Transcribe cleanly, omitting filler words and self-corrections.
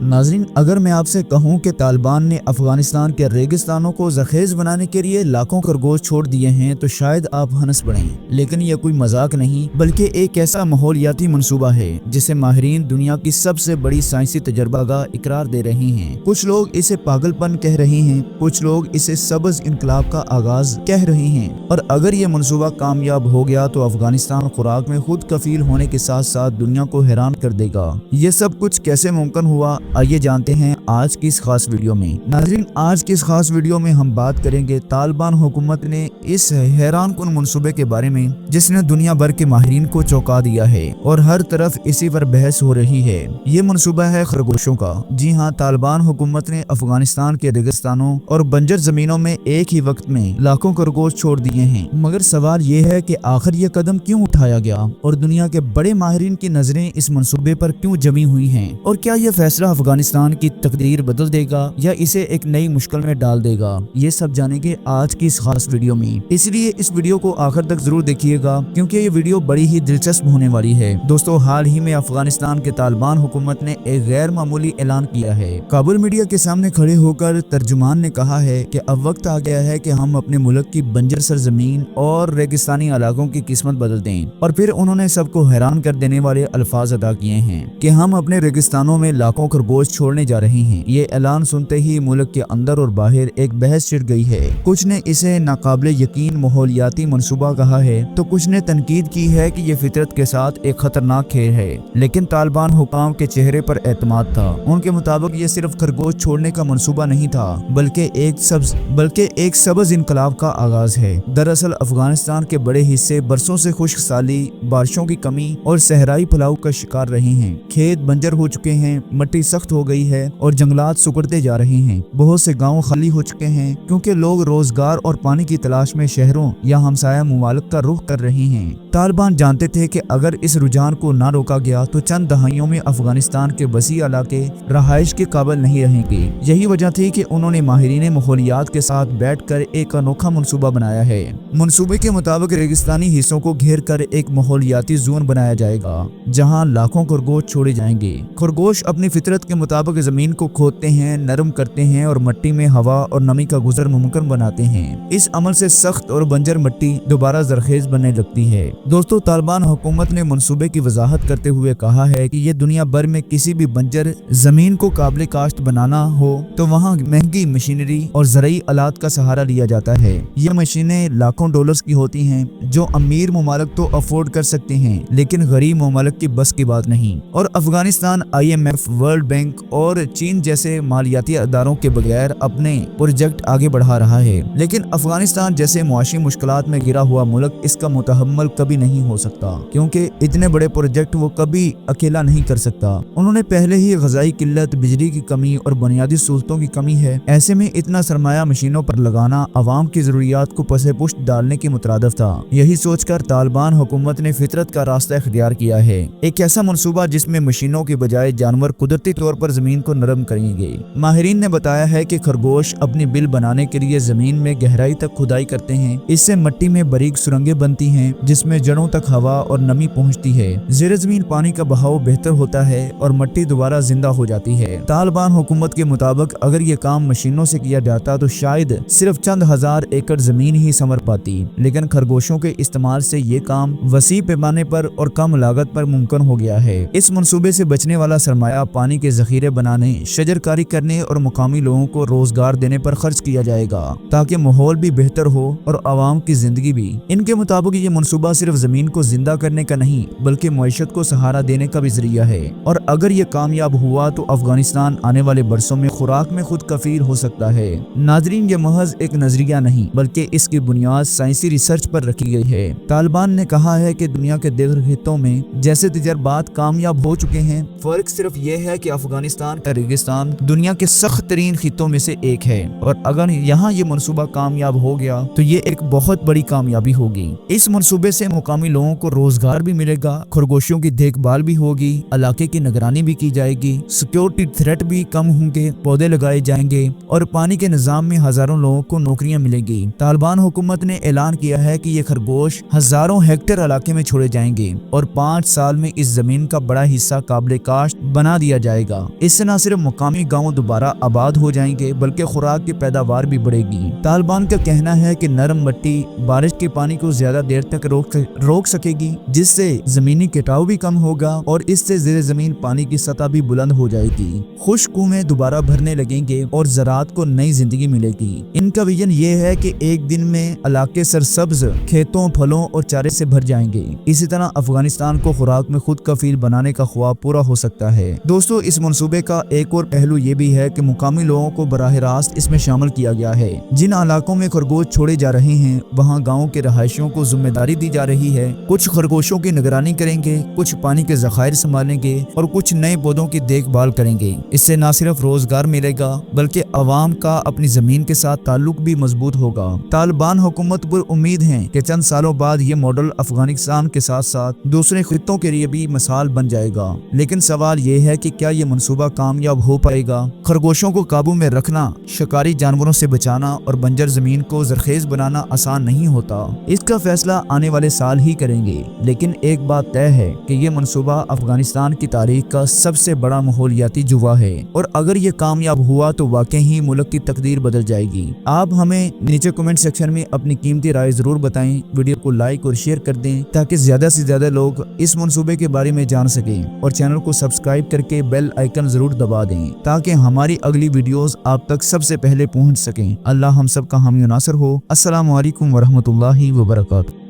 नाज़रीन, अगर मैं आपसे कहूं कि तालिबान ने अफगानिस्तान के रेगिस्तानों को ज़रख़ेज़ बनाने के लिए लाखों खरगोश छोड़ दिए हैं तो शायद आप हंस पड़ें, लेकिन यह कोई मजाक नहीं बल्कि एक ऐसा माहौलियाती मंसूबा है जिसे माहिरीन दुनिया की सबसे बड़ी साइंसी तजर्बागाह इकरार दे रहे हैं। कुछ लोग इसे पागलपन कह रहे हैं, कुछ लोग इसे सबज इनकलाब का आगाज कह रहे हैं। और अगर ये मंसूबा कामयाब हो गया तो अफगानिस्तान खुराक में खुद कफील होने के साथ साथ दुनिया को हैरान कर देगा। ये सब कुछ कैसे मुमकिन हुआ, आइए जानते हैं आज की इस खास वीडियो में। नाज़रीन, आज की इस खास वीडियो में हम बात करेंगे तालिबान हुकूमत ने इस हैरान कुन मंसूबे के बारे में जिसने दुनिया भर के माहिरीन को चौंका दिया है और हर तरफ इसी पर बहस हो रही है। ये मंसूबा है खरगोशों का। जी हाँ, तालिबान हुकूमत ने अफगानिस्तान के रेगिस्तानों और बंजर जमीनों में एक ही वक्त में लाखों खरगोश छोड़ दिए हैं। मगर सवाल ये है कि आखिर ये कदम क्यों उठाया गया और दुनिया के बड़े माहिरीन की नजरें इस मंसूबे पर क्यों जमी हुई हैं, और क्या ये फैसला अफगानिस्तान की तकदीर बदल देगा या इसे एक नई मुश्किल में डाल देगा। ये सब जानेंगे आज की इस खास वीडियो में, इसलिए इस वीडियो को आखिर तक जरूर देखिएगा क्योंकि ये वीडियो बड़ी ही दिलचस्प होने वाली है। दोस्तों, हाल ही में अफगानिस्तान के तालिबान हुकूमत ने एक गैर मामूली ऐलान किया है। काबुल मीडिया के सामने खड़े होकर तर्जुमान ने कहा है कि अब वक्त आ गया है कि हम अपने मुल्क की बंजर सरजमीन और रेगिस्तानी इलाकों की किस्मत बदल दें। और फिर उन्होंने सबको हैरान कर देने वाले अल्फाज अदा किए हैं कि हम अपने रेगिस्तानों में लाखों खरगोश छोड़ने जा रहे हैं। ये ऐलान सुनते ही मुल्क के अंदर और बाहर एक बहस छिड़ गई है। कुछ ने इसे नाकाबिले यकीन माहौलियाती मंसूबा कहा है तो कुछ ने तनकीद की है कि ये फितरत के साथ एक खतरनाक खेल है। लेकिन तालिबान हुकाम के चेहरे पर एतमाद था। उनके मुताबिक ये सिर्फ खरगोश छोड़ने का मंसूबा नहीं था बल्कि एक सबज इनकलाब का आगाज है। दरअसल अफगानिस्तान के बड़े हिस्से बरसों से खुश्क साली, बारिशों की कमी और सहराई फैलाव का शिकार रहे हैं। खेत बंजर हो चुके हैं, मिट्टी सख्त हो गई है और जंगलात सुकड़ते जा रहे हैं। बहुत से गांव खाली हो चुके हैं क्योंकि लोग रोजगार और पानी की तलाश में शहरों या हमसाया मुमालिक का रुख कर रहे हैं। तालिबान जानते थे कि अगर इस रुझान को न रोका गया तो चंद दहाइयों में अफगानिस्तान के वसी इलाके रहाइश के काबिल नहीं रहेंगे। यही वजह थी कि उन्होंने माहिरीन माहौलियात के साथ बैठकर एक अनोखा मंसूबा बनाया है। मंसूबे के मुताबिक रेगिस्तानी हिस्सों को घेर कर एक माहौलियाती जोन बनाया जाएगा जहां लाखों खरगोश छोड़े जाएंगे। खरगोश अपनी फितरत के मुताबिक जमीन को खोदते हैं, नरम करते हैं और मिट्टी में हवा और नमी का गुजर मुमकिन बनाते हैं। इस अमल से सख्त और बंजर मिट्टी दोबारा जरखेज बनने लगती है। दोस्तों, तालिबान हुकूमत ने मंसूबे की वजाहत करते हुए कहा है कि ये दुनिया भर में किसी भी बंजर जमीन को काबिल काश्त बनाना हो तो वहाँ महंगी मशीनरी और ज़राई आलात का सहारा लिया जाता है। ये मशीनें लाखों डॉलर्स की होती हैं जो अमीर मुमालिक तो अफोर्ड कर सकते हैं लेकिन गरीब मुमालिक की बस की बात नहीं। और अफगानिस्तान IMF, वर्ल्ड बैंक और चीन जैसे मालियाती अदारों के बगैर अपने प्रोजेक्ट आगे बढ़ा रहा है। लेकिन अफगानिस्तान जैसे मुआशी मुश्किलात में घिरा हुआ मुल्क इसका मुतहम्मल कभी नहीं हो सकता क्योंकि इतने बड़े प्रोजेक्ट वो कभी अकेला नहीं कर सकता। उन्होंने पहले ही ग़िज़ाई किल्लत, बिजली की कमी और बुनियादी सहूलतों की कमी है। ऐसे में इतना सरमाया मशीनों पर लगाना अवाम की जरूरियात को पसे पुष्ट डालने के मुतरादिफ था। यही सोचकर तालिबान हुकूमत ने फितरत का रास्ता इख्तियार किया है, एक ऐसा मंसूबा जिसमें मशीनों के बजाय जानवर कुदरती तौर पर जमीन को नरम करेंगे। माहिरीन ने बताया है कि खरगोश अपनी बिल बनाने के लिए जमीन में गहराई तक खुदाई करते हैं। इससे मिट्टी में बारीक सुरंगें बनती हैं जिसमें जड़ों तक हवा और नमी पहुंचती है। ज़ेर ज़मीन पानी का बहाव बेहतर होता है और मिट्टी दोबारा जिंदा हो जाती है। तालिबान हुकूमत के मुताबिक अगर ये काम मशीनों से किया जाता तो शायद सिर्फ चंद हजार एकड़ जमीन ही संवर पाती, लेकिन खरगोशों के इस्तेमाल से ये काम वसी पैमाने पर और कम लागत पर मुमकिन हो गया है। इस मंसूबे से बचने वाला सरमाया पानी के जखीरे बनाने, शजरकारी करने और मुकामी लोगों को रोजगार देने पर खर्च किया जाएगा ताकि माहौल भी बेहतर हो और आवाम की जिंदगी भी। इनके मुताबिक ये मंसूबा सिर्फ जमीन को जिंदा करने का नहीं बल्कि मईशत को सहारा देने का भी जरिया है। और अगर ये कामयाब हुआ तो अफगानिस्तान आने वाले बरसों में खुराक में खुद कफील हो सकता है। नाजरीन, ये महज एक नजरिया नहीं बल्कि इसकी बुनियाद साइंसी रिसर्च पर रखी गई है। तालिबान ने कहा है कि दुनिया के दीगर खित्तों में जैसे तजर्बात कामयाब हो चुके हैं, फर्क सिर्फ ये है कि अफगानिस्तान का रेगिस्तान दुनिया के सख्त तरीन खित्तों में से एक है और अगर यहाँ ये मंसूबा कामयाब हो गया तो ये एक बहुत बड़ी कामयाबी होगी। इस मंसूबे से मुकामी लोगों को रोजगार भी मिलेगा, खरगोशियों की देखभाल भी होगी, इलाके की निगरानी भी की जाएगी, सिक्योरिटी थ्रेट भी कम होंगे, पौधे लगाए जाएंगे और पानी के निजाम में हजारों लोगों को नौकरियां मिलेंगी। तालिबान हुकूमत ने ऐलान किया है कि ये खरगोश हजारों हेक्टेयर इलाके में छोड़े जाएंगे और 5 साल में इस जमीन का बड़ा हिस्सा काबिल काश्त बना दिया जाएगा। गया। इससे न सिर्फ मुकामी गाँव दोबारा आबाद हो जाएंगे बल्कि खुराक की पैदावार भी बढ़ेगी। तालिबान का कहना है कि नरम मिट्टी बारिश के पानी को ज्यादा देर तक रोक सकेगी, जिससे जमीनी कटाव भी कम होगा और इससे ज़ेरे जमीन पानी की सतह भी बुलंद हो जाएगी। खुश्क कुएं दोबारा भरने लगेंगे और ज़राअत को नई जिंदगी मिलेगी। इनका विजन ये है कि एक दिन में इलाके सरसब्ज खेतों, फलों और चारे से भर जाएंगे। इसी तरह अफगानिस्तान को खुराक में खुद कफील बनाने का ख्वाब पूरा हो सकता है। दोस्तों, इस मंसूबे का एक और पहलू ये भी है कि मुकामी लोगों को बराह रास्त इसमें शामिल किया गया है। जिन इलाकों में खरगोश छोड़े जा रहे हैं वहाँ गाँव के रहायशियों को जिम्मेदारी दी जा रही है। कुछ खरगोशों की निगरानी करेंगे, कुछ पानी के ज़खायर संभालेंगे और कुछ नए पौधों की देखभाल करेंगे। इससे न सिर्फ रोजगार मिलेगा बल्कि अवाम का अपनी जमीन के साथ ताल्लुक भी मजबूत होगा। तालिबान हुकूमत पर उम्मीद है कि चंद सालों बाद ये मॉडल अफगानिस्तान के साथ साथ दूसरे खित्तों के लिए भी मिसाल बन जाएगा। लेकिन सवाल ये है कि क्या ये मंसूबा कामयाब हो पाएगा? खरगोशों को काबू में रखना, शिकारी जानवरों से बचाना और बंजर जमीन को जरखेज बनाना आसान नहीं होता। इसका फैसला आने वाले साल ही करेंगे। लेकिन एक बात तय है कि ये मंसूबा अफगानिस्तान की तारीख का सबसे बड़ा माहौलियाती जुआ है और अगर ये कामयाब हुआ तो वाकई ही मुल्क की तकदीर बदल जाएगी। आप हमें नीचे कमेंट सेक्शन में अपनी कीमती राय जरूर बताएं। वीडियो को लाइक और शेयर कर दें ताकि ज्यादा से ज्यादा लोग इस मंसूबे के बारे में जान सकें और चैनल को सब्सक्राइब करके बेल आइकन जरूर दबा दें ताकि हमारी अगली वीडियोस आप तक सबसे पहले पहुंच सकें। अल्लाह हम सब का हामी नासर हो। अस्सलामु अलैकुम वरहमतुल्लाहि वबरकातुहू।